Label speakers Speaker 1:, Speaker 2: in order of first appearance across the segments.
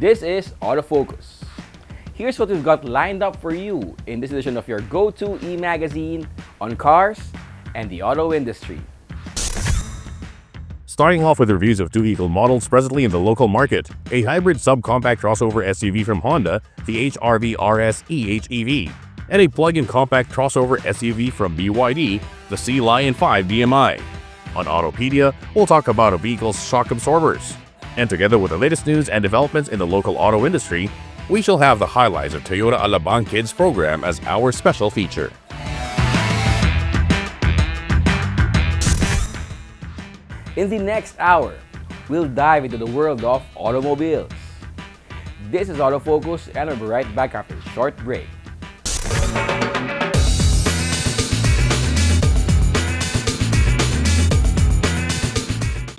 Speaker 1: This is Autofocus. Here's what we've got lined up for you in this edition of your go-to e-magazine on cars and the auto industry.
Speaker 2: Starting off with reviews of two vehicle models presently in the local market, a hybrid subcompact crossover SUV from Honda, the HR-V RS eHEV, and a plug-in compact crossover SUV from BYD, the Sea Lion 5 DMI. On Autopedia, we'll talk about a vehicle's shock absorbers. And together with the latest news and developments in the local auto industry, we shall have the highlights of Toyota Alabang Kids program as our special feature.
Speaker 1: In the next hour, we'll dive into the world of automobiles. This is Autofocus, and we'll be right back after a short break.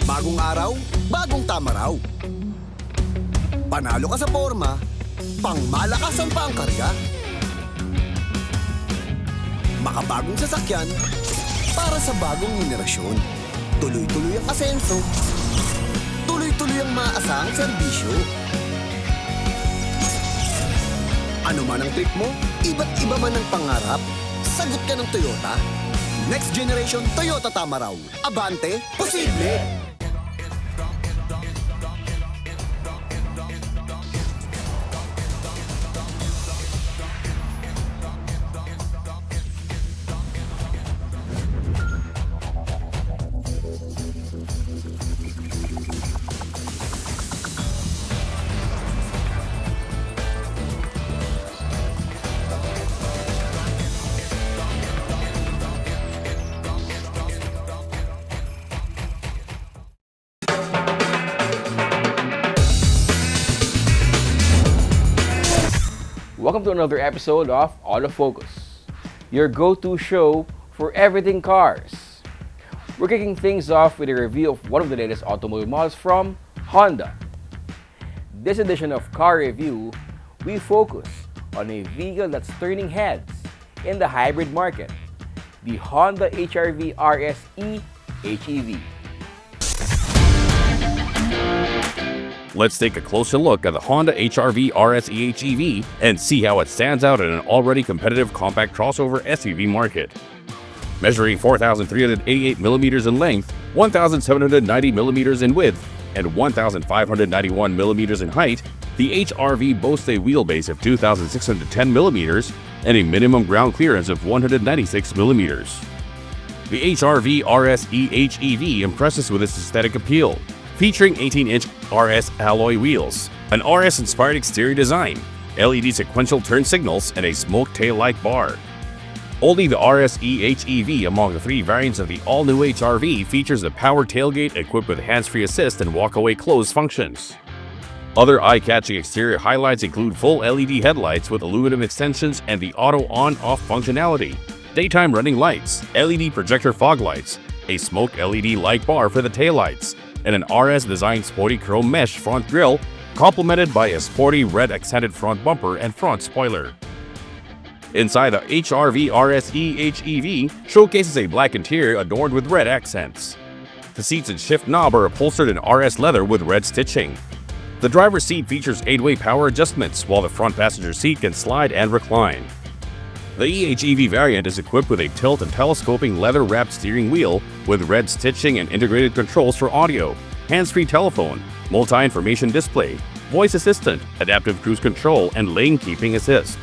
Speaker 3: Bagong araw, bagong tama raw. Panalo ka sa forma, pangmalakasan pa ang karga. Makabagong sasakyan para sa bagong henerasyon. Tuloy-tuloy ang asenso, tuloy-tuloy ang maasahang serbisyo. Ano man ang trip mo, iba't iba man ang pangarap, sagot ka ng Toyota. Next generation Toyota tama raw. Abante, posible!
Speaker 1: Welcome to another episode of Autofocus, your go-to show for everything cars. We're kicking things off with a review of one of the latest automobile models from Honda. This edition of Car Review, we focus on a vehicle that's turning heads in the hybrid market, the Honda HR-V RS eHEV.
Speaker 2: Let's take a closer look at the Honda HR-V RS eHEV and see how it stands out in an already competitive compact crossover SUV market. Measuring 4,388mm in length, 1,790mm in width, and 1,591mm in height, the HR-V boasts a wheelbase of 2,610mm and a minimum ground clearance of 196mm. The HR-V RS eHEV impresses with its aesthetic appeal, featuring 18-inch RS alloy wheels, an RS-inspired exterior design, LED sequential turn signals, and a smoke taillight bar. Only the RS eHEV among the three variants of the all-new HR-V features a power tailgate equipped with hands-free assist and walk-away close functions. Other eye-catching exterior highlights include full LED headlights with aluminum extensions and the auto on-off functionality, daytime running lights, LED projector fog lights, a smoke LED light bar for the taillights, and an RS-designed sporty chrome mesh front grille, complemented by a sporty red accented front bumper and front spoiler. Inside, the HR-V RS eHEV showcases a black interior adorned with red accents. The seats and shift knob are upholstered in RS leather with red stitching. The driver's seat features 8-way power adjustments, while the front passenger seat can slide and recline. The eHEV variant is equipped with a tilt and telescoping leather-wrapped steering wheel with red stitching and integrated controls for audio, hands-free telephone, multi-information display, voice assistant, adaptive cruise control, and lane keeping assist.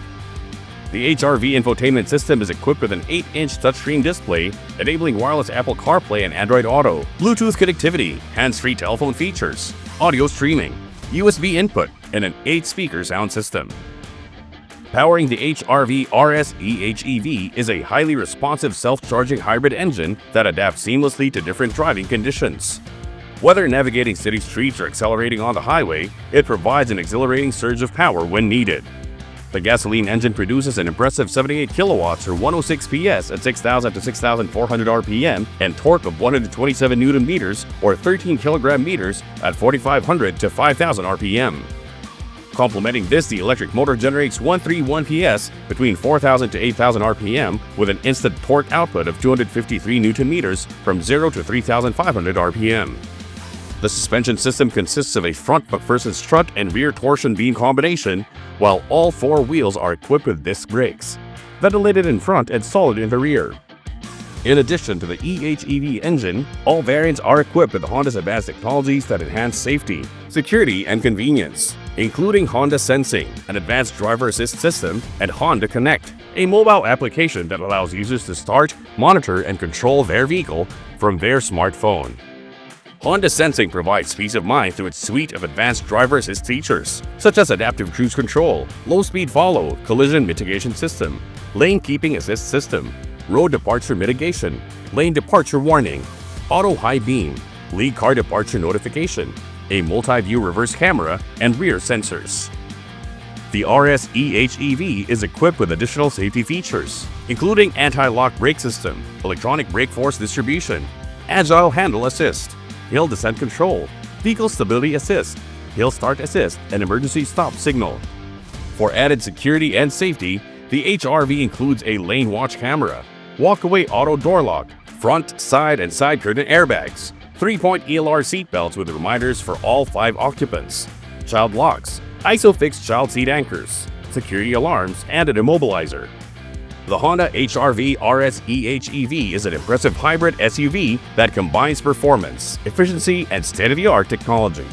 Speaker 2: The HR-V infotainment system is equipped with an 8-inch touchscreen display, enabling wireless Apple CarPlay and Android Auto, Bluetooth connectivity, hands-free telephone features, audio streaming, USB input, and an 8-speaker sound system. Powering the HR-V RS eHEV is a highly responsive self-charging hybrid engine that adapts seamlessly to different driving conditions. Whether navigating city streets or accelerating on the highway, it provides an exhilarating surge of power when needed. The gasoline engine produces an impressive 78 kilowatts or 106 PS at 6,000 to 6,400 RPM and torque of 127 Newton meters or 13 kilogram meters at 4,500 to 5,000 RPM. Complementing this, the electric motor generates 131 PS between 4,000 to 8,000 RPM with an instant torque output of 253 Newton meters from 0 to 3,500 RPM. The suspension system consists of a front McPherson strut and rear torsion beam combination, while all four wheels are equipped with disc brakes, ventilated in front and solid in the rear. In addition to the EHEV engine, all variants are equipped with Honda's advanced technologies that enhance safety, security, and convenience, including Honda Sensing, an advanced driver assist system, and Honda Connect, a mobile application that allows users to start, monitor, and control their vehicle from their smartphone. Honda Sensing provides peace of mind through its suite of advanced driver assist features, such as adaptive cruise control, low-speed follow, collision mitigation system, lane keeping assist system, road departure mitigation, lane departure warning, auto high beam, lead car departure notification, a multi-view reverse camera, and rear sensors. The RS EHEV is equipped with additional safety features, including anti-lock brake system, electronic brake force distribution, agile handle assist, hill descent control, vehicle stability assist, hill start assist, and emergency stop signal. For added security and safety, the HRV includes a lane watch camera, walkaway auto door lock, front, side, and side curtain airbags, 3-point ELR seatbelts with reminders for all 5 occupants, child locks, ISOFIX child seat anchors, security alarms, and an immobilizer. The Honda HR-V RS EHEV is an impressive hybrid SUV that combines performance, efficiency, and state-of-the-art technology.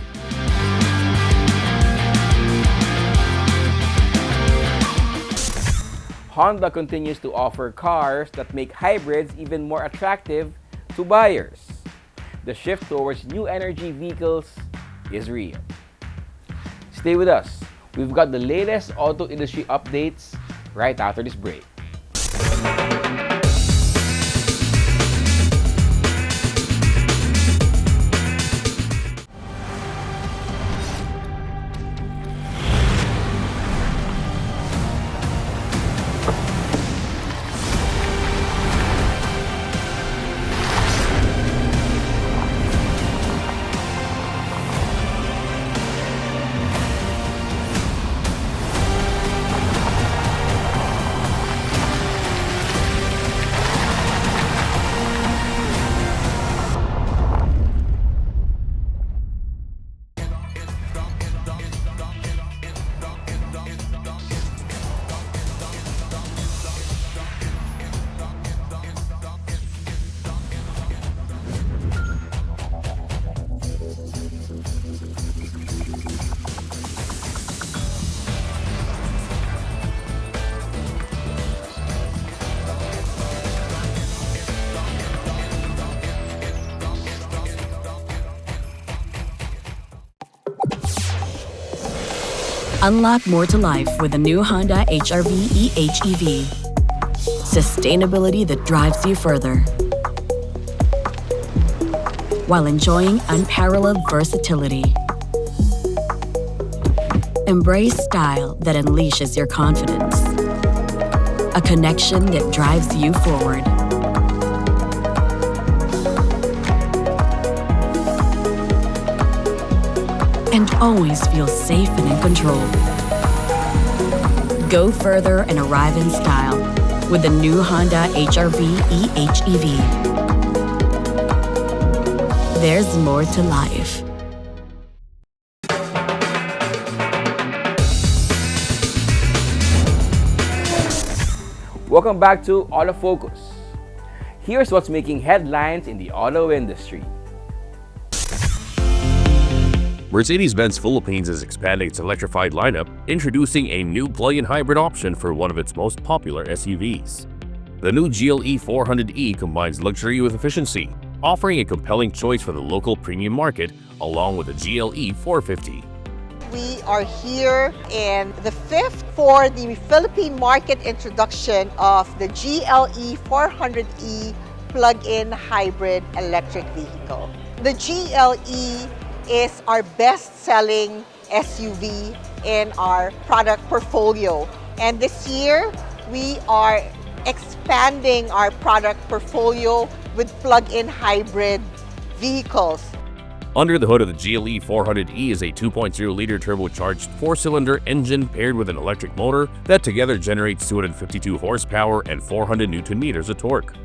Speaker 1: Honda continues to offer cars that make hybrids even more attractive to buyers. The shift towards new energy vehicles is real. Stay with us. We've got the latest auto industry updates right after this break.
Speaker 4: Unlock more to life with the new Honda HR-V EHEV. Sustainability that drives you further, while enjoying unparalleled versatility. Embrace style that unleashes your confidence. A connection that drives you forward. And always feel safe and in control. Go further and arrive in style with the new Honda HR-V EHEV. There's more to life.
Speaker 1: Welcome back to Auto Focus. Here's what's making headlines in the auto industry.
Speaker 2: Mercedes-Benz Philippines is expanding its electrified lineup, introducing a new plug-in hybrid option for one of its most popular SUVs. The new GLE 400e combines luxury with efficiency, offering a compelling choice for the local premium market, along with the GLE 450.
Speaker 5: We are here in the 5th for the Philippine market introduction of the GLE 400e plug-in hybrid electric vehicle. The GLE is our best-selling SUV in our product portfolio. And this year, we are expanding our product portfolio with plug-in hybrid vehicles.
Speaker 2: Under the hood of the GLE 400e is a 2.0-liter turbocharged 4-cylinder engine paired with an electric motor that together generates 252 horsepower and 400 Nm of torque.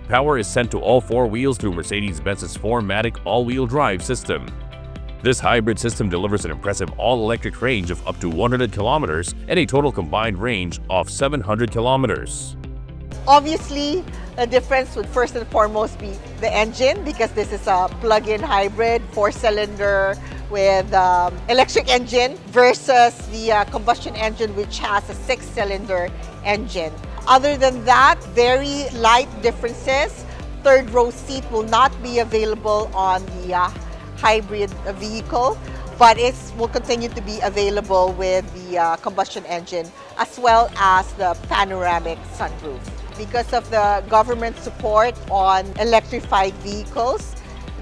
Speaker 2: Power is sent to all 4 wheels through Mercedes-Benz's 4MATIC all-wheel drive system. This hybrid system delivers an impressive all-electric range of up to 100 kilometers and a total combined range of 700 kilometers.
Speaker 5: Obviously, the difference would first and foremost be the engine, because this is a plug-in hybrid 4-cylinder with electric engine versus the combustion engine, which has a 6-cylinder engine. Other than that, very light differences. Third row seat will not be available on the hybrid vehicle, but it will continue to be available with the combustion engine, as well as the panoramic sunroof. Because of the government support on electrified vehicles,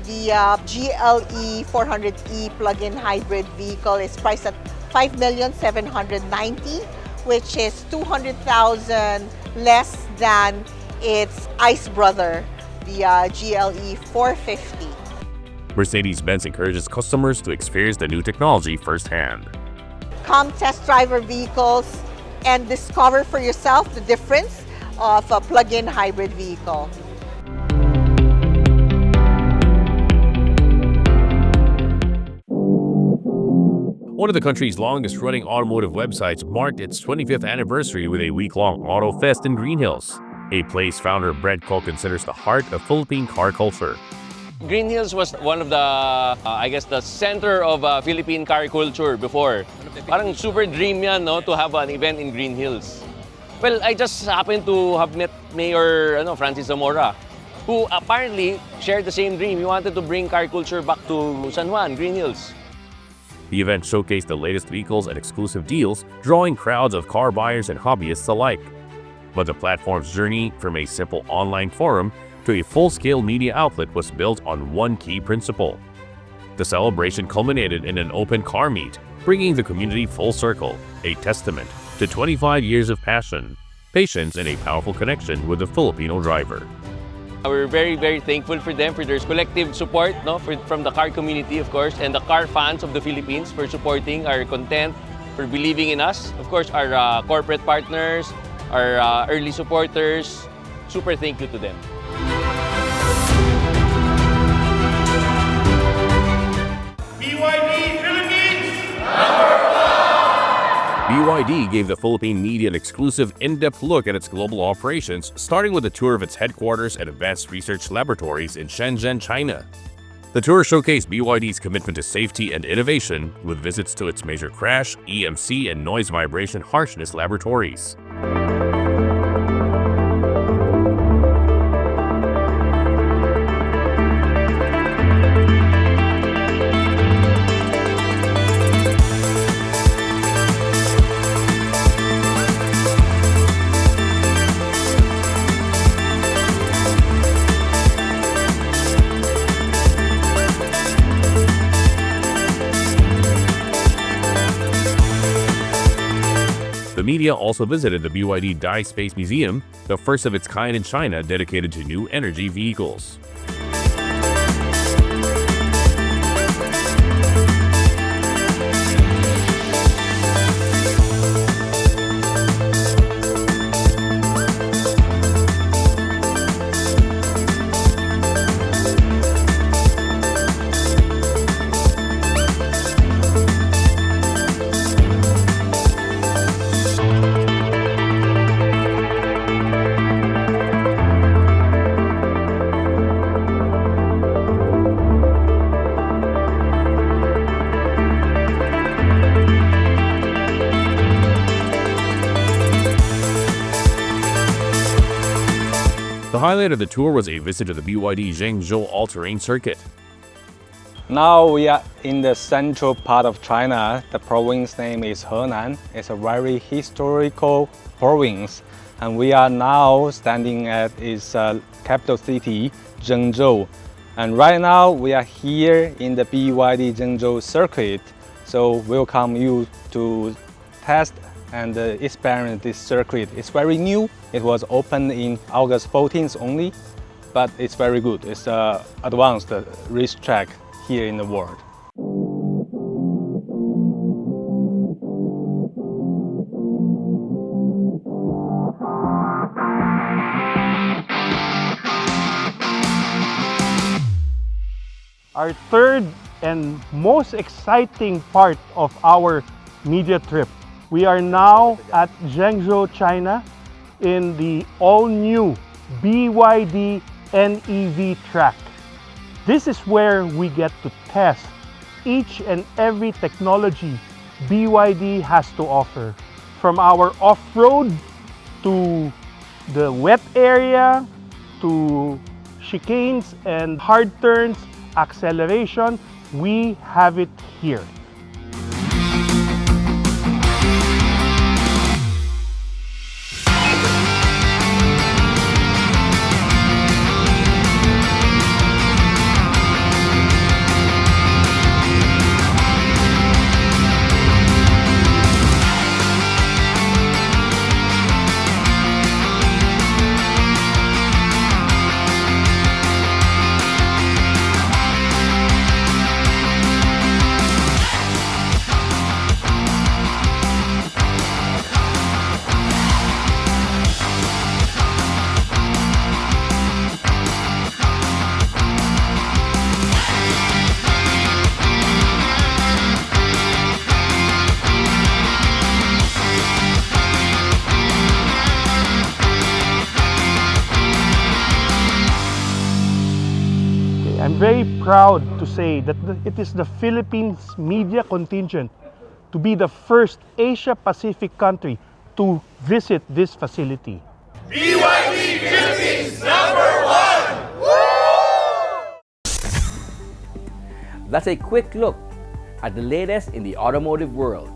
Speaker 5: the GLE 400E plug-in hybrid vehicle is priced at $5,790,000, which is 200,000 less than its ICE brother, the GLE 450.
Speaker 2: Mercedes-Benz encourages customers to experience the new technology firsthand.
Speaker 5: Come test drive our vehicles and discover for yourself the difference of a plug-in hybrid vehicle.
Speaker 2: One of the country's longest-running automotive websites marked its 25th anniversary with a week-long Auto Fest in Green Hills, a place founder Brett Ko considers the heart of Philippine car culture.
Speaker 6: Green Hills was one of the, I guess, the center of Philippine car culture before. Parang super dream yan, no, to have an event in Green Hills. Well, I just happened to have met Mayor Francis Zamora, who apparently shared the same dream. He wanted to bring car culture back to San Juan, Green Hills.
Speaker 2: The event showcased the latest vehicles and exclusive deals, drawing crowds of car buyers and hobbyists alike. But the platform's journey from a simple online forum to a full-scale media outlet was built on one key principle. The celebration culminated in an open car meet, bringing the community full circle, a testament to 25 years of passion, patience, and a powerful connection with the Filipino driver.
Speaker 6: We're very, very thankful for them, for their collective support, from the car community, of course, and the car fans of the Philippines for supporting our content, for believing in us. Of course, our corporate partners, our early supporters, super thank you to them.
Speaker 7: BYD Philippines!
Speaker 2: BYD gave the Philippine media an exclusive in-depth look at its global operations, starting with a tour of its headquarters and advanced research laboratories in Shenzhen, China. The tour showcased BYD's commitment to safety and innovation, with visits to its major crash, EMC, and noise vibration harshness laboratories. The media also visited the BYD Dye Space Museum, the first of its kind in China dedicated to new energy vehicles. The highlight of the tour was a visit to the BYD Zhengzhou all-terrain circuit.
Speaker 8: Now we are in the central part of China. The province name is Henan. It's a very historical province, and we are now standing at its capital city, Zhengzhou. And right now we are here in the BYD Zhengzhou circuit. So welcome you to test and experience this circuit. It's very new. It was opened in August 14th only, but it's very good. It's an advanced racetrack here in the world.
Speaker 9: Our third
Speaker 7: and most exciting part of our media trip. We are now at Zhengzhou, China in the all-new BYD NEV track. This is where we get to test each and every technology BYD has to offer. From our off-road to the wet area to chicanes and hard turns, acceleration, we have it here. I'm very proud to say that it is the Philippines media contingent to be the first Asia Pacific country to visit this facility.
Speaker 1: BYD Philippines #1! That's a quick look at the latest in the automotive world.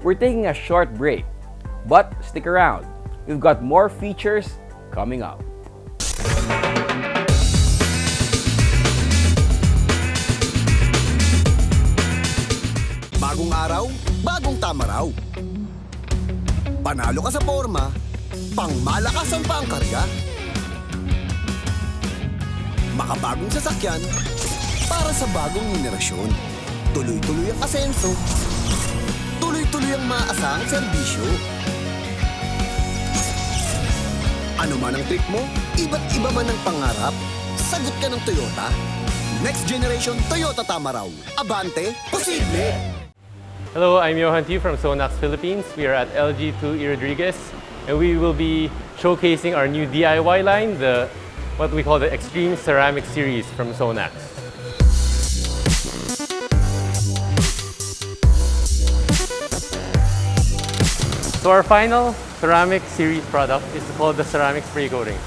Speaker 1: We're taking a short break, but stick around. We've got more features coming up.
Speaker 3: Bagong araw, bagong tama raw. Panalo ka sa forma, pangmalakasan pa ang karga. Makabagong sasakyan para sa bagong henerasyon. Tuloy-tuloy ang asenso. Tuloy-tuloy ang maasahang serbisyo. Ano man ang trip mo, iba't iba man ang pangarap, sagot ka ng Toyota. Next generation Toyota tama raw. Abante, posible!
Speaker 9: Hello, I'm Johan Tiu from Sonax Philippines. We are at LG2 E. Rodriguez, and we will be showcasing our new DIY line, what we call the Extreme Ceramic Series from Sonax. So our final ceramic series product is called the ceramic spray coating.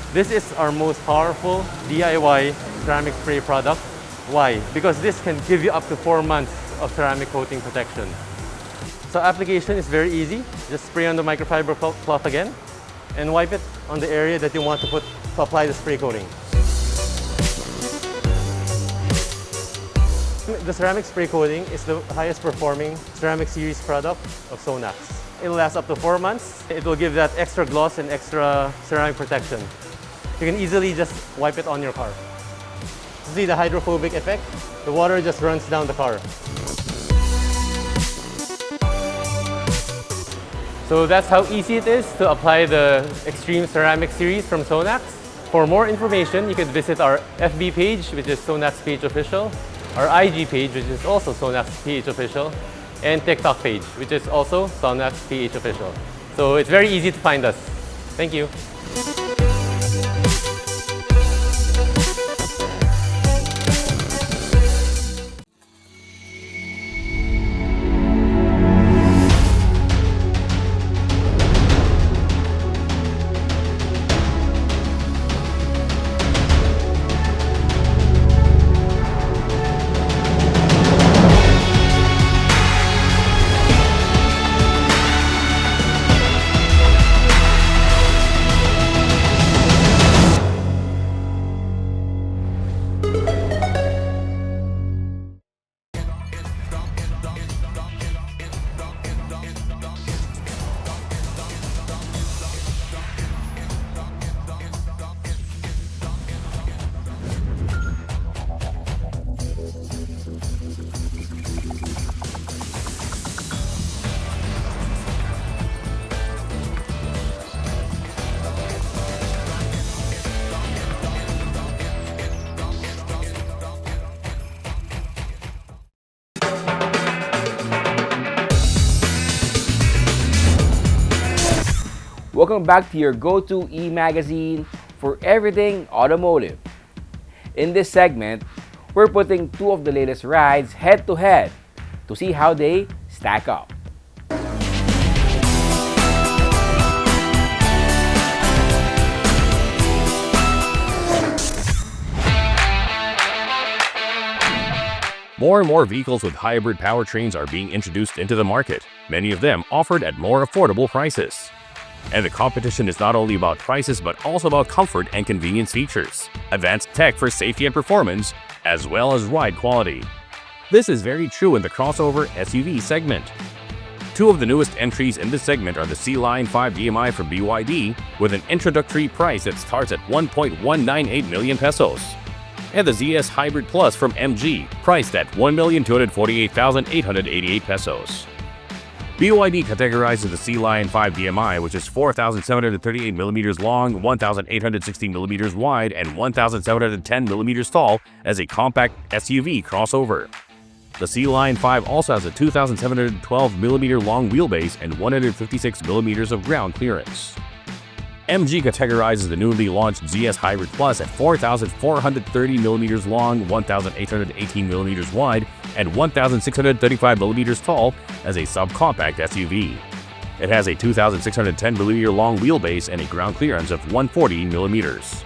Speaker 9: This is our most powerful DIY ceramic spray product. Why? Because this can give you up to 4 months of ceramic coating protection. So application is very easy. Just spray on the microfiber cloth again and wipe it on the area that you want to apply the spray coating. The ceramic spray coating is the highest performing ceramic series product of Sonax. It will last up to 4 months. It will give that extra gloss and extra ceramic protection. You can easily just wipe it on your car. See the hydrophobic effect? The water just runs down the car. So that's how easy it is to apply the Extreme Ceramic Series from Sonax. For more information, you can visit our FB page, which is Sonax PH Official, our IG page, which is also Sonax PH Official, and TikTok page, which is also Sonax PH Official. So it's very easy to find us. Thank you.
Speaker 1: Welcome back to your go-to e-magazine for everything automotive. In this segment, we're putting two of the latest rides head-to-head to see how they stack up.
Speaker 2: More and more vehicles with hybrid powertrains are being introduced into the market, many of them offered at more affordable prices. And the competition is not only about prices but also about comfort and convenience features, advanced tech for safety and performance, as well as ride quality. This is very true in the crossover SUV segment. Two of the newest entries in this segment are the C-Line 5 DMI from BYD with an introductory price that starts at 1.198 million pesos. And the ZS Hybrid Plus from MG, priced at 1,248,888 pesos. BYD categorizes the C-Line 5 DMI, which is 4,738mm long, 1,860mm wide, and 1,710mm tall, as a compact SUV crossover. The C-Line 5 also has a 2,712mm long wheelbase and 156mm of ground clearance. MG categorizes the newly launched ZS Hybrid Plus at 4,430mm long, 1,818mm wide, and 1,635mm tall as a subcompact SUV. It has a 2,610mm long wheelbase and a ground clearance of 140mm.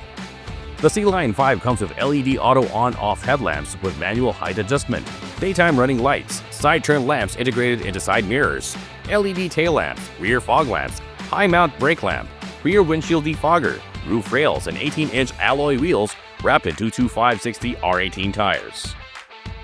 Speaker 2: The C-Line 5 comes with LED auto on-off headlamps with manual height adjustment, daytime running lights, side turn lamps integrated into side mirrors, LED tail lamps, rear fog lamps, high mount brake lamp, rear windshield defogger, roof rails, and 18-inch alloy wheels wrapped in 225/60 R18 tires.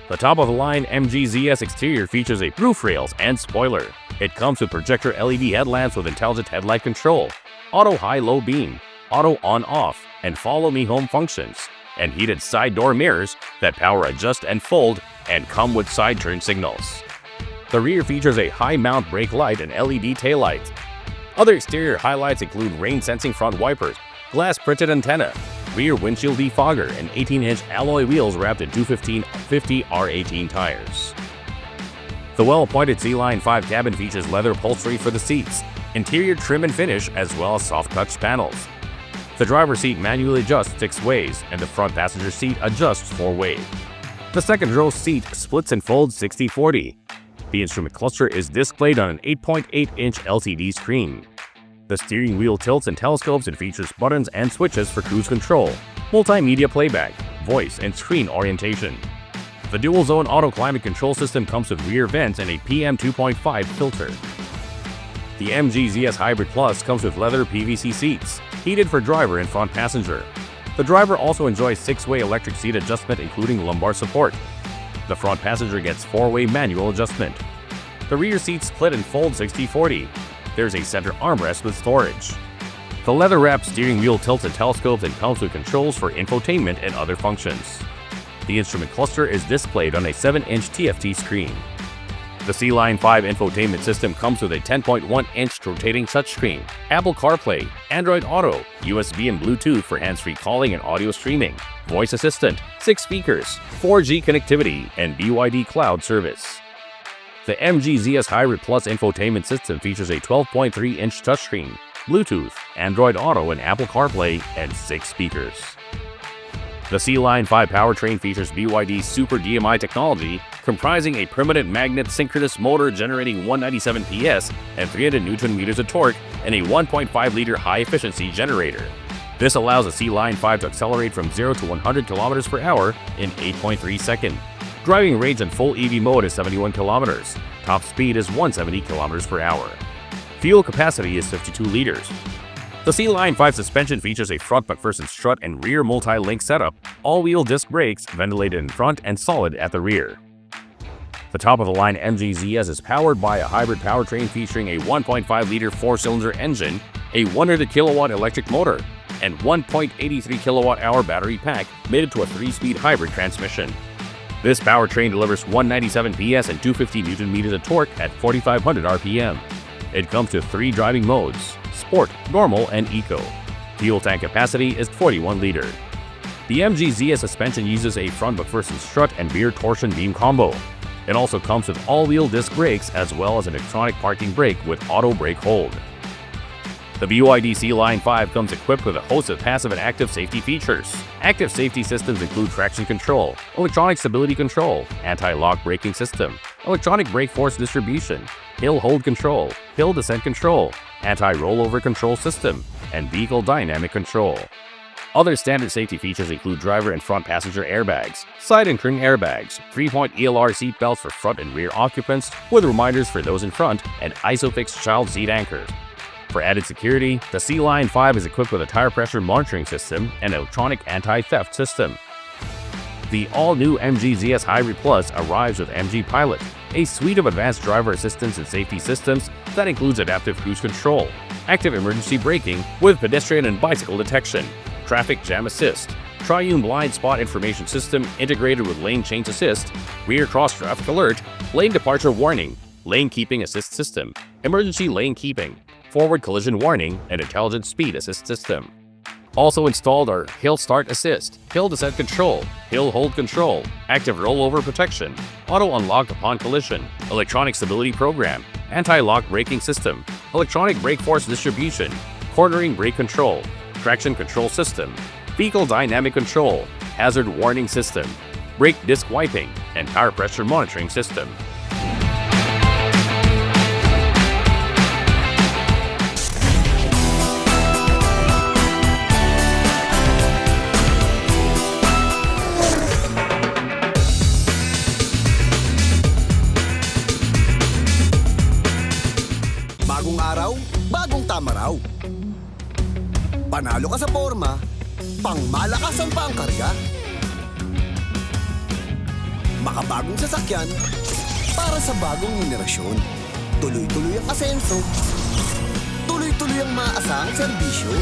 Speaker 2: The top-of-the-line MG ZS exterior features a roof rails and spoiler. It comes with projector LED headlamps with intelligent headlight control, auto high-low beam, auto on-off, and follow-me home functions, and heated side door mirrors that power adjust and fold and come with side turn signals. The rear features a high-mount brake light and LED taillight. Other exterior highlights include rain-sensing front wipers, glass-printed antenna, rear windshield defogger, and 18-inch alloy wheels wrapped in 215/50 R18 tires. The well-appointed C-Line 5 cabin features leather upholstery for the seats, interior trim and finish, as well as soft touch panels. The driver's seat manually adjusts 6 ways, and the front passenger seat adjusts 4 ways. The second row seat splits and folds 60/40. The instrument cluster is displayed on an 8.8-inch LCD screen. The steering wheel tilts and telescopes and features buttons and switches for cruise control, multimedia playback, voice, and screen orientation. The dual-zone auto climate control system comes with rear vents and a PM 2.5 filter. The MG ZS Hybrid Plus comes with leather PVC seats, heated for driver and front passenger. The driver also enjoys 6-way electric seat adjustment including lumbar support. The front passenger gets 4-way manual adjustment. The rear seats split and fold 60/40. There's a center armrest with storage. The leather-wrapped steering wheel tilts and telescopes and comes with controls for infotainment and other functions. The instrument cluster is displayed on a 7-inch TFT screen. The C-Line 5 infotainment system comes with a 10.1-inch rotating touchscreen, Apple CarPlay, Android Auto, USB and Bluetooth for hands-free calling and audio streaming, voice assistant, 6 speakers, 4G connectivity, and BYD cloud service. The MG ZS Hybrid Plus infotainment system features a 12.3-inch touchscreen, Bluetooth, Android Auto, and Apple CarPlay, and 6 speakers. The C-Line 5 powertrain features BYD Super DMI technology, comprising a permanent magnet synchronous motor generating 197 PS and 300 Nm of torque, and a 1.5-liter high-efficiency generator. This allows the C-Line 5 to accelerate from 0 to 100 km per hour in 8.3 seconds. Driving range in full EV mode is 71 km. Top speed is 170 km per hour. Fuel capacity is 52 liters. The C-Line 5 suspension features a front McPherson strut and rear multi-link setup, all-wheel disc brakes ventilated in front and solid at the rear. The top-of-the-line MG ZS is powered by a hybrid powertrain featuring a 1.5-liter 4-cylinder engine, a 100-kilowatt electric motor, and 1.83 kilowatt-hour battery pack mated to a 3-speed hybrid transmission. This powertrain delivers 197 PS and 250 Nm of torque at 4,500 RPM. It comes with 3 driving modes: Sport, Normal, and Eco. Fuel tank capacity is 41 liter. The MG ZS suspension uses a front McPherson strut and rear torsion beam combo. It also comes with all-wheel disc brakes as well as an electronic parking brake with auto brake hold. The BYD C-Line 5 comes equipped with a host of passive and active safety features. Active safety systems include traction control, electronic stability control, anti-lock braking system, electronic brake force distribution, hill hold control, hill descent control, anti-rollover control system, and vehicle dynamic control. Other standard safety features include driver and front passenger airbags, side and curtain airbags, 3-point ELR seat belts for front and rear occupants with reminders for those in front, and ISOFIX child seat anchors. For added security, the C-Line 5 is equipped with a tire pressure monitoring system and electronic anti-theft system. The all-new MG ZS Hybrid Plus arrives with MG Pilot, a suite of advanced driver assistance and safety systems that includes adaptive cruise control, active emergency braking with pedestrian and bicycle detection, traffic jam assist, triune blind spot information system integrated with lane change assist, rear cross traffic alert, lane departure warning, lane keeping assist system, emergency lane keeping, forward collision warning, and intelligent speed assist system. Also installed are hill start assist, hill descent control, hill hold control, active rollover protection, auto unlock upon collision, electronic stability program, anti-lock braking system, electronic brake force distribution, cornering brake control, traction control system, vehicle dynamic control, hazard warning system, brake disc wiping, and tire pressure monitoring system.
Speaker 3: Bagong araw, bagong tama raw. Panalo ka sa forma, pangmalakasan pa ang karga. Makabagong sasakyan para sa bagong henerasyon. Tuloy-tuloy ang asenso, tuloy-tuloy ang maasahang serbisyo.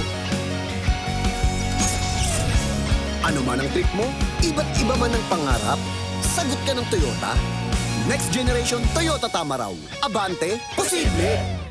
Speaker 3: Ano man ang trip mo, iba't iba man ang pangarap, sagot ka ng Toyota. Next generation Toyota Tama raw. Abante, posible!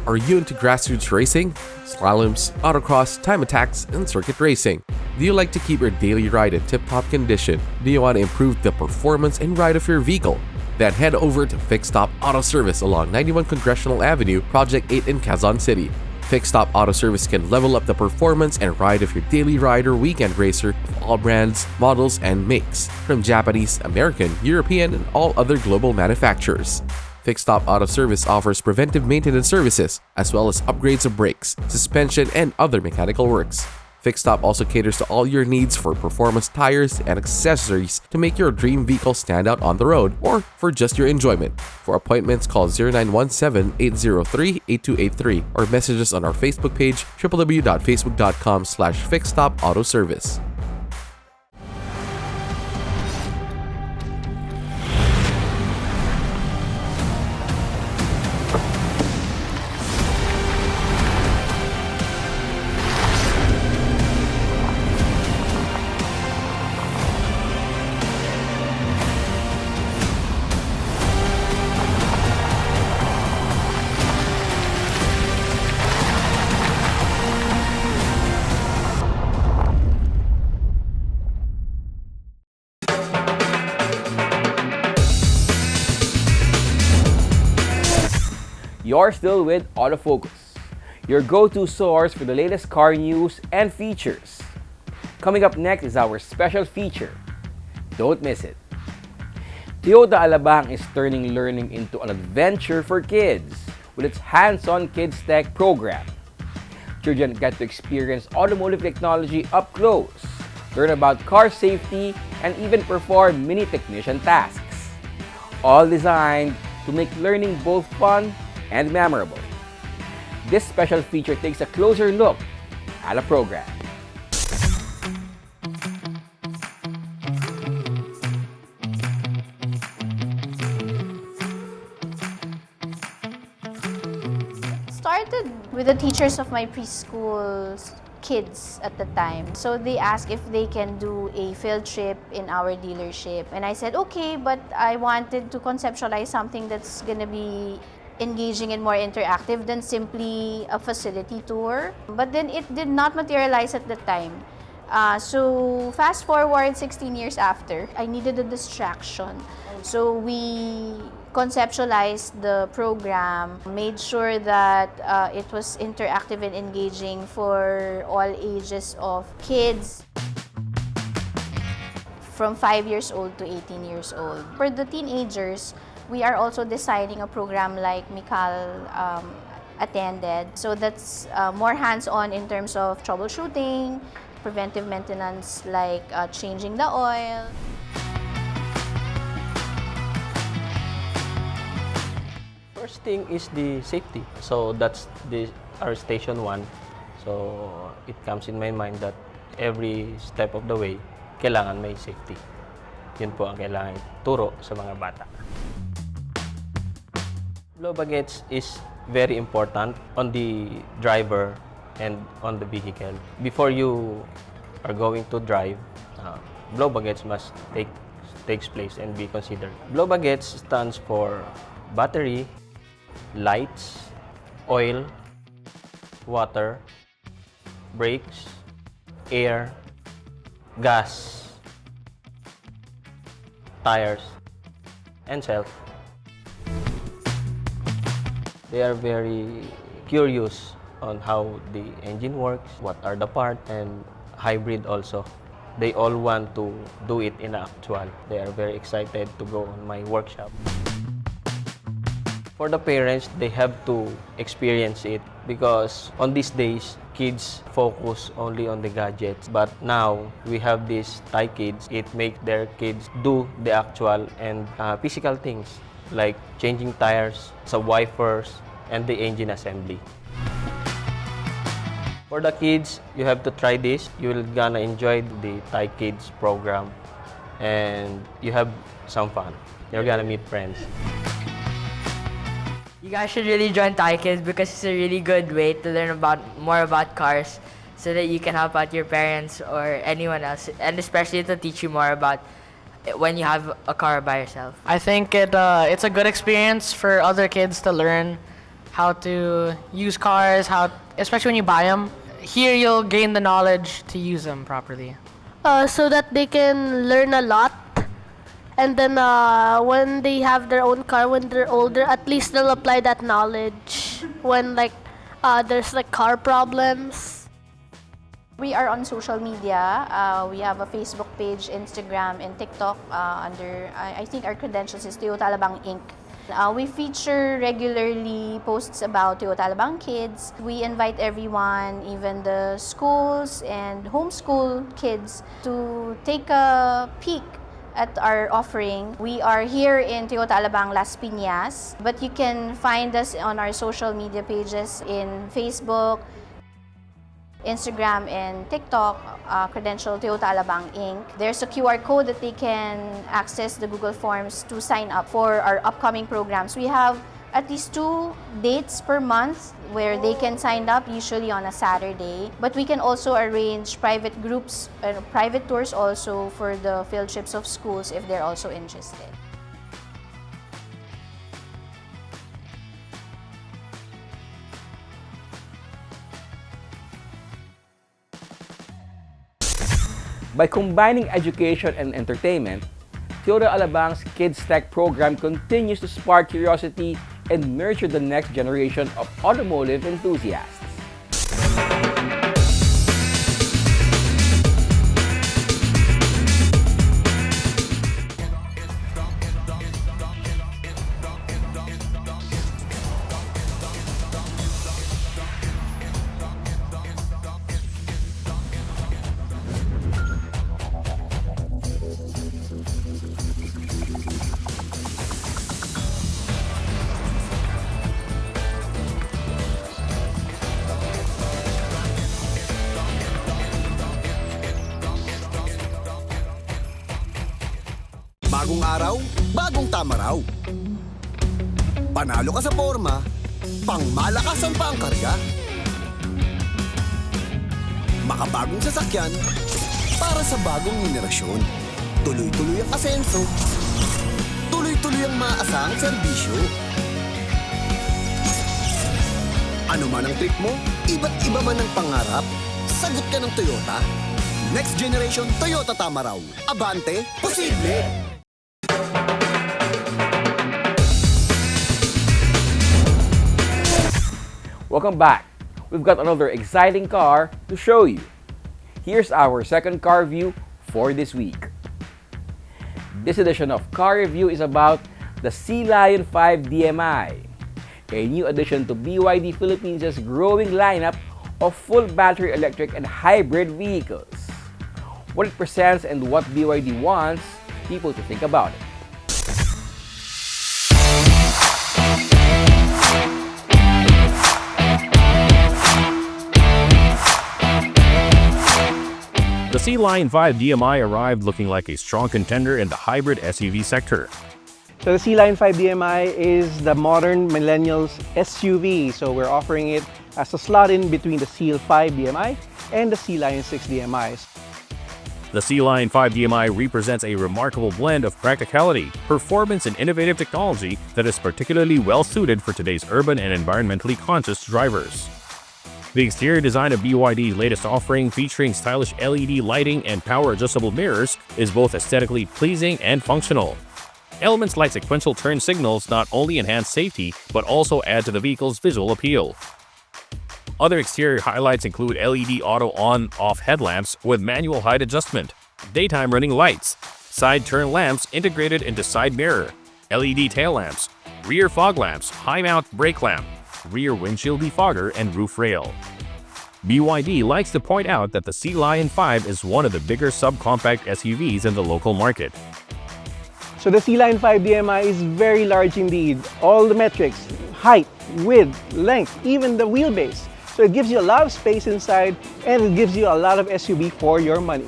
Speaker 10: Are you into grassroots racing, slaloms, autocross, time attacks, and circuit racing? Do you like to keep your daily ride in tip-top condition? Do you want to improve the performance and ride of your vehicle? Then head over to Fixed Stop Auto Service along 91 Congressional Avenue, Project 8 in Quezon City. Fixed Stop Auto Service can level up the performance and ride of your daily ride or weekend racer of all brands, models, and makes, from Japanese, American, European, and all other global manufacturers. Fixed Stop Auto Service offers preventive maintenance services, as well as upgrades of brakes, suspension, and other mechanical works. Fixed Stop also caters to all your needs for performance tires and accessories to make your dream vehicle stand out on the road or for just your enjoyment. For appointments, call 0917-803-8283 or message us on our Facebook page, www.facebook.com/fixedstopautoservice.
Speaker 1: You're still with Autofocus, your go-to source for the latest car news and features. Coming up next is our special feature. Don't miss it. Toyota Alabang is turning learning into an adventure for kids with its hands-on kids tech program. Children get to experience automotive technology up close, learn about car safety, and even perform mini technician tasks. All designed to make learning both fun and memorable. This special feature takes a closer look at the program.
Speaker 11: Started with the teachers of my preschool kids at the time. So they asked if they can do a field trip in our dealership. And I said, okay, but I wanted to conceptualize something that's gonna be engaging and more interactive than simply a facility tour. But then it did not materialize at the time. So fast forward 16 years after, I needed a distraction. So we conceptualized the program, made sure that it was interactive and engaging for all ages of kids from 5 years old to 18 years old. For the teenagers, we are also designing a program like Mikal attended. So that's more hands-on in terms of troubleshooting, preventive maintenance like changing the oil.
Speaker 12: First thing is the safety. So that's our station 1. So it comes in my mind that every step of the way, kailangan may safety. Yun po ang kailangan turo sa mga bata. Blow baguettes is very important on the driver and on the vehicle. Before you are going to drive, blow baguettes must takes place and be considered. Blow baguettes stands for battery, lights, oil, water, brakes, air, gas, tires, and self. They are very curious on how the engine works, what are the parts, and hybrid also. They all want to do it in actual. They are very excited to go on my workshop. For the parents, they have to experience it because on these days, kids focus only on the gadgets. But now, we have these Thai kids. It makes their kids do the actual and physical things like changing tires, wipers, and the engine assembly. For the kids, you have to try this. You're gonna enjoy the Thai Kids program and you have some fun. You're gonna meet friends.
Speaker 13: You guys should really join Thai Kids because it's a really good way to learn more about cars so that you can help out your parents or anyone else, and especially to teach you more about when you have a car by yourself.
Speaker 14: I think it's a good experience for other kids to learn how to use cars, especially when you buy them. Here you'll gain the knowledge to use them properly.
Speaker 15: So that they can learn a lot. And then when they have their own car, when they're older, at least they'll apply that knowledge when there's car problems.
Speaker 11: We are on social media. We have a Facebook page, Instagram, and TikTok under, I think our credentials is Toyota Alabang Inc. We feature regularly posts about Toyota Alabang Kids. We invite everyone, even the schools and homeschool kids, to take a peek at our offering. We are here in Toyota Alabang Las Piñas, but you can find us on our social media pages in Facebook, Instagram, and TikTok, credential Toyota Alabang Inc. There's a QR code that they can access the Google Forms to sign up for our upcoming programs. We have at least 2 dates per month where they can sign up, usually on a Saturday. But we can also arrange private groups, private tours also for the field trips of schools if they're also interested.
Speaker 1: By combining education and entertainment, Toyota Alabang's Kids Tech program continues to spark curiosity and nurture the next generation of automotive enthusiasts.
Speaker 3: Bagong araw, bagong tama raw. Panalo ka sa forma, pangmalakasan pa ang karga. Makabagong sasakyan para sa bagong henerasyon. Tuloy-tuloy ang asenso. Tuloy-tuloy ang maaasahang serbisyo. Ano man ang trip mo, iba't iba man ang pangarap, sagot ka ng Toyota. Next generation Toyota Tamaraw. Abante, posible!
Speaker 1: Welcome back. We've got another exciting car to show you. Here's our second car review for this week. This edition of Car Review is about the Sea Lion 5 DMI, a new addition to BYD Philippines' growing lineup of full battery electric and hybrid vehicles. What it presents and what BYD wants people to think about it.
Speaker 2: The Sea Lion 5 DMI arrived looking like a strong contender in the hybrid SUV sector.
Speaker 16: So the Sea Lion 5 DMI is the modern millennials SUV. So we're offering it as a slot in between the Seal 5 DMI and the Sea Lion 6 DMIs.
Speaker 2: The Sea Lion 5 DMI represents a remarkable blend of practicality, performance, and innovative technology that is particularly well suited for today's urban and environmentally conscious drivers. The exterior design of BYD's latest offering, featuring stylish LED lighting and power-adjustable mirrors, is both aesthetically pleasing and functional. Elements like sequential turn signals not only enhance safety, but also add to the vehicle's visual appeal. Other exterior highlights include LED auto on-off headlamps with manual height adjustment, daytime running lights, side turn lamps integrated into side mirror, LED tail lamps, rear fog lamps, high-mount brake lamp, rear windshield defogger, and roof rail. BYD likes to point out that the Sea Lion 5 is one of the bigger subcompact SUVs in the local market.
Speaker 16: So the Sea Lion 5 DMI is very large indeed. All the metrics, height, width, length, even the wheelbase. So it gives you a lot of space inside and it gives you a lot of SUV for your money.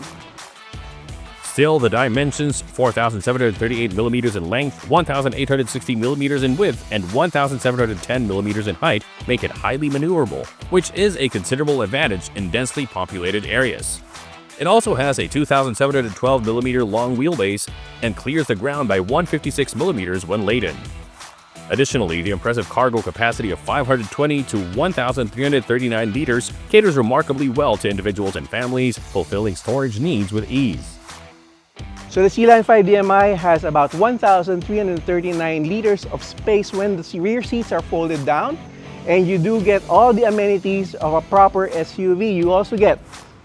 Speaker 2: Still, the dimensions 4,738mm in length, 1,860mm in width, and 1,710mm in height make it highly maneuverable, which is a considerable advantage in densely populated areas. It also has a 2,712mm long wheelbase and clears the ground by 156mm when laden. Additionally, the impressive cargo capacity of 520 to 1,339 liters caters remarkably well to individuals and families, fulfilling storage needs with ease.
Speaker 16: So the Sea Lion 5 DMI has about 1,339 liters of space when the rear seats are folded down, and you do get all the amenities of a proper SUV. You also get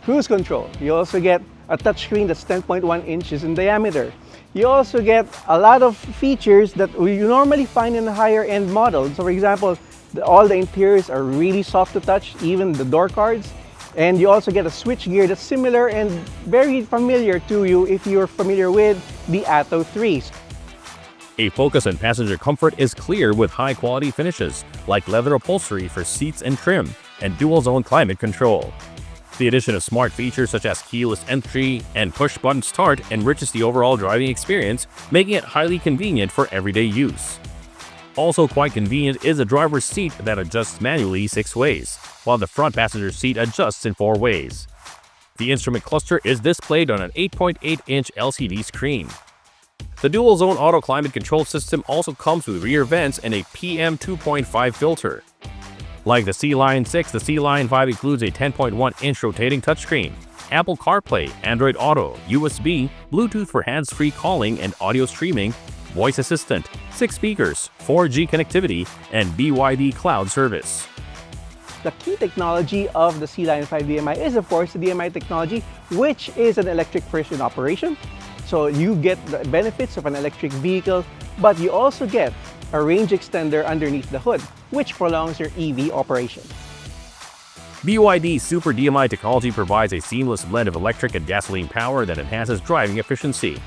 Speaker 16: cruise control. You also get a touchscreen that's 10.1 inches in diameter. You also get a lot of features that you normally find in a higher end model. So for example, all the interiors are really soft to touch, even the door cards. And you also get a switch gear that's similar and very familiar to you if you're familiar with the Atto 3s.
Speaker 2: A focus on passenger comfort is clear with high-quality finishes like leather upholstery for seats and trim, and dual-zone climate control. The addition of smart features such as keyless entry and push-button start enriches the overall driving experience, making it highly convenient for everyday use. Also quite convenient is the driver's seat that adjusts manually 6 ways, while the front passenger seat adjusts in 4 ways. The instrument cluster is displayed on an 8.8-inch LCD screen. The dual-zone auto climate control system also comes with rear vents and a PM 2.5 filter. Like the Sea Lion 6, the Sea Lion 5 includes a 10.1-inch rotating touchscreen, Apple CarPlay, Android Auto, USB, Bluetooth for hands-free calling and audio streaming, voice assistant, 6 speakers, 4G connectivity, and BYD cloud service.
Speaker 16: The key technology of the Sea Lion 5 DMI is of course the DMI technology, which is an electric first in operation. So you get the benefits of an electric vehicle, but you also get a range extender underneath the hood, which prolongs your EV operation.
Speaker 2: BYD's Super DMI technology provides a seamless blend of electric and gasoline power that enhances driving efficiency.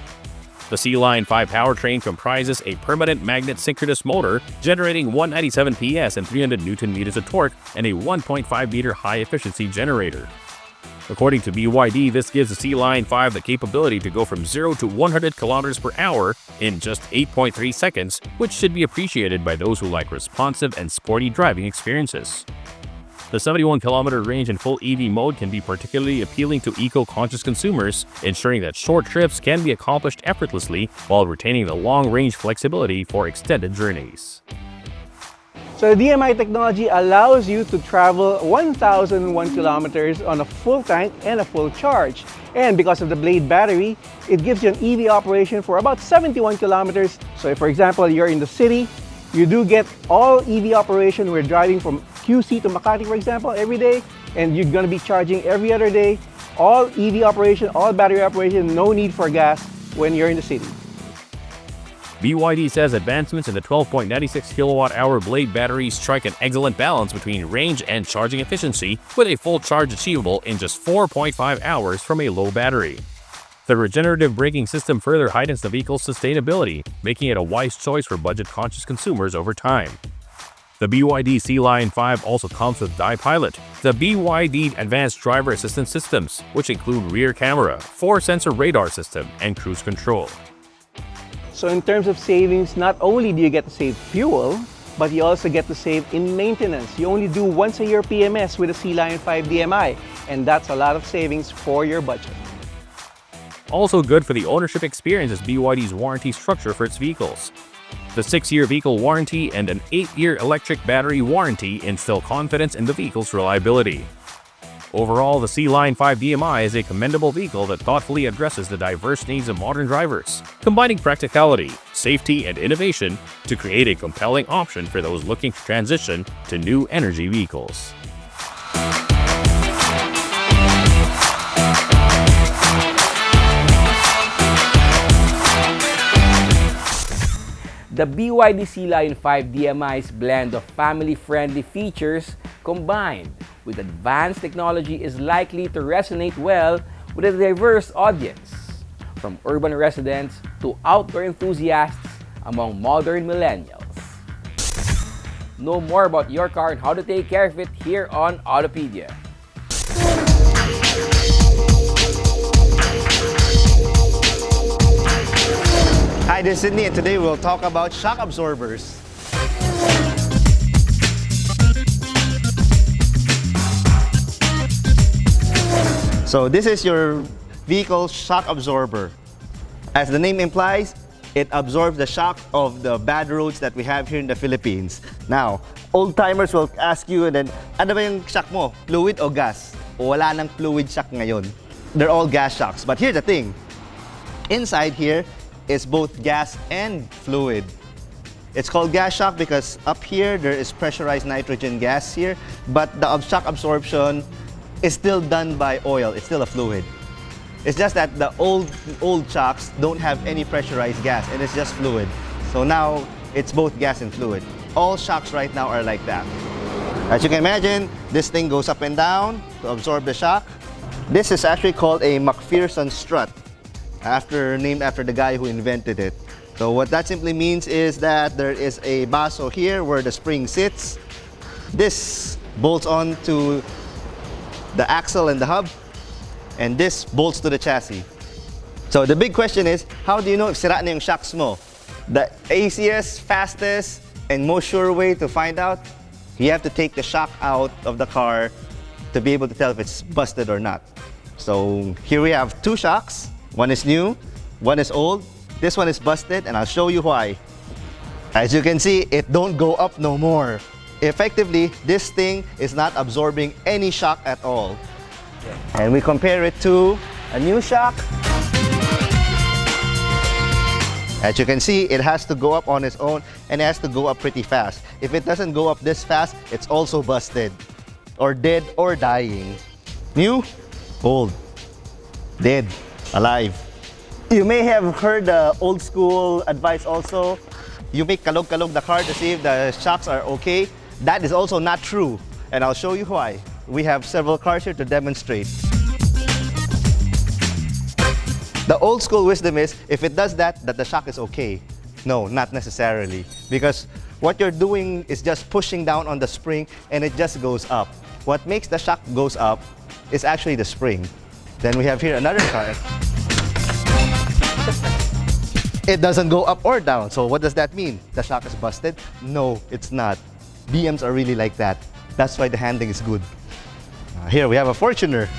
Speaker 2: The Sea Lion 5 powertrain comprises a permanent magnet synchronous motor generating 197 PS and 300 Nm of torque and a 1.5-liter high-efficiency generator. According to BYD, this gives the Sea Lion 5 the capability to go from 0 to 100 km per hour in just 8.3 seconds, which should be appreciated by those who like responsive and sporty driving experiences. The 71-kilometer range in full EV mode can be particularly appealing to eco-conscious consumers, ensuring that short trips can be accomplished effortlessly while retaining the long-range flexibility for extended journeys.
Speaker 16: So the DMI technology allows you to travel 1,001 kilometers on a full tank and a full charge. And because of the Blade battery, it gives you an EV operation for about 71 kilometers. So if, for example, you're in the city, you do get all EV operation. We're driving from QC to Makati, for example, every day, and you're going to be charging every other day, all EV operation, all battery operation, no need for gas when you're in the city.
Speaker 2: BYD says advancements in the 12.96 kilowatt-hour Blade batteries strike an excellent balance between range and charging efficiency, with a full charge achievable in just 4.5 hours from a low battery. The regenerative braking system further heightens the vehicle's sustainability, making it a wise choice for budget-conscious consumers over time. The BYD C-Line 5 also comes with DiPilot, the BYD Advanced Driver Assistance Systems, which include rear camera, 4-sensor radar system, and cruise control.
Speaker 16: So in terms of savings, not only do you get to save fuel, but you also get to save in maintenance. You only do once a year PMS with a C-Line 5 DMI, and that's a lot of savings for your budget.
Speaker 2: Also good for the ownership experience is BYD's warranty structure for its vehicles. The 6-year vehicle warranty and an 8-year electric battery warranty instill confidence in the vehicle's reliability. Overall, the C-Line 5 DMI is a commendable vehicle that thoughtfully addresses the diverse needs of modern drivers, combining practicality, safety, and innovation to create a compelling option for those looking to transition to new energy vehicles.
Speaker 1: The BYD C-Line 5 DMI's blend of family-friendly features combined with advanced technology is likely to resonate well with a diverse audience, from urban residents to outdoor enthusiasts among modern millennials. Know more about your car and how to take care of it here on Autopedia.
Speaker 17: Hi, this is Sydney, and today we'll talk about shock absorbers. So this is your vehicle's shock absorber. As the name implies, it absorbs the shock of the bad roads that we have here in the Philippines. Now, old-timers will ask you, then, ano ba yung shock mo? Fluid o gas? O wala nang fluid shock ngayon? They're all gas shocks. But here's the thing. Inside here is both gas and fluid. It's called gas shock because up here there is pressurized nitrogen gas here, but the shock absorption is still done by oil. It's still a fluid. It's just that the old shocks don't have any pressurized gas and it's just fluid. So now it's both gas and fluid. All shocks right now are like that. As you can imagine, this thing goes up and down to absorb the shock. This is actually called a McPherson strut, named after the guy who invented it. So what that simply means is that there is a baso here where the spring sits. This bolts on to the axle and the hub, and this bolts to the chassis. So the big question is, how do you know if sira na yung shocks mo? The easiest, fastest, and most sure way to find out, you have to take the shock out of the car to be able to tell if it's busted or not. So here we have two shocks. One is new, one is old. This one is busted, and I'll show you why. As you can see, it don't go up no more. Effectively, this thing is not absorbing any shock at all. And we compare it to a new shock. As you can see, it has to go up on its own, and it has to go up pretty fast. If it doesn't go up this fast, it's also busted, or dead, or dying. New, old, dead, alive. You may have heard the old school advice also. You make kalog-kalog the car to see if the shocks are okay. That is also not true, and I'll show you why. We have several cars here to demonstrate. The old school wisdom is, if it does that the shock is okay. No, not necessarily. Because what you're doing is just pushing down on the spring and it just goes up. What makes the shock goes up is actually the spring. Then we have here another car. It doesn't go up or down. So what does that mean? The shock is busted? No, it's not. BMs are really like that. That's why the handling is good. Here we have a Fortuner.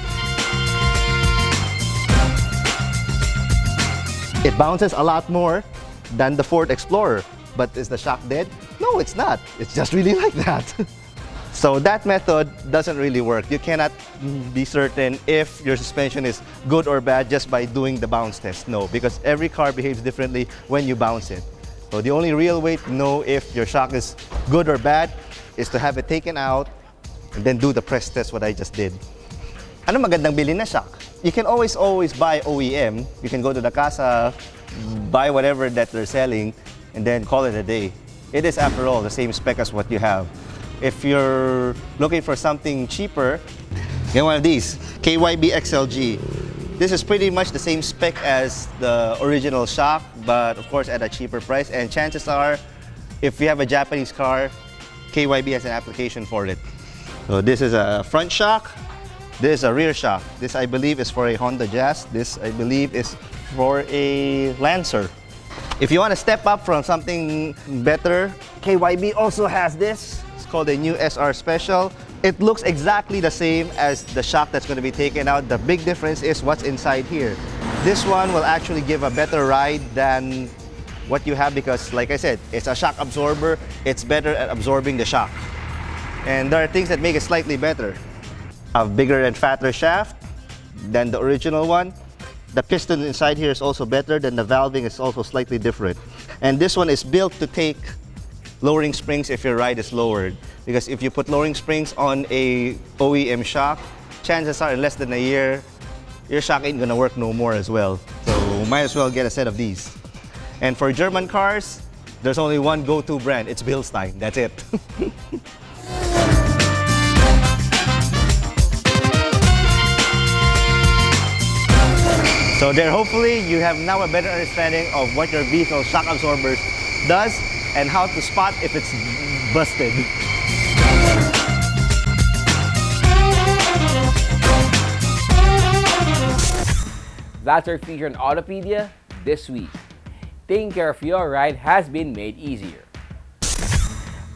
Speaker 17: It bounces a lot more than the Ford Explorer. But is the shock dead? No, it's not. It's just really like that. So that method doesn't really work. You cannot be certain if your suspension is good or bad just by doing the bounce test. No, because every car behaves differently when you bounce it. So the only real way to know if your shock is good or bad is to have it taken out and then do the press test what I just did. Ano magandang bilhin na shock? You can always buy OEM. You can go to the casa, buy whatever that they're selling, and then call it a day. It is, after all, the same spec as what you have. If you're looking for something cheaper, get one of these, KYB XLG. This is pretty much the same spec as the original shock, but of course at a cheaper price. And chances are, if you have a Japanese car, KYB has an application for it. So this is a front shock. This is a rear shock. This, I believe, is for a Honda Jazz. This, I believe, is for a Lancer. If you want to step up from something better, KYB also has this. It's called a new SR Special. It looks exactly the same as the shock that's going to be taken out. The big difference is what's inside here. This one will actually give a better ride than what you have because, like I said, it's a shock absorber. It's better at absorbing the shock. And there are things that make it slightly better. A bigger and fatter shaft than the original one. The piston inside here is also better, than the valving is also slightly different. And this one is built to take lowering springs if your ride is lowered. Because if you put lowering springs on a OEM shock, chances are in less than a year, your shock ain't gonna work no more as well. So might as well get a set of these. And for German cars, there's only one go-to brand. It's Bilstein. That's it. So there, hopefully, you have now a better understanding of what your vehicle shock absorbers does and how to spot if it's busted.
Speaker 1: That's our feature on Autopedia this week. Taking care of your ride has been made easier.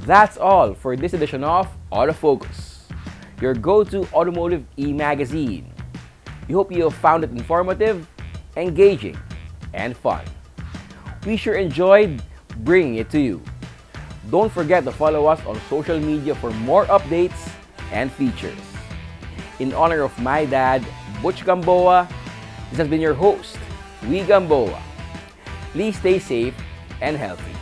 Speaker 1: That's all for this edition of Autofocus, your go-to automotive e-magazine. We hope you have found it informative, engaging, and fun. We sure enjoyed bringing it to you. Don't forget to follow us on social media for more updates and features. In honor of my dad, Butch Gamboa, this has been your host, Wee Gamboa. Please stay safe and healthy.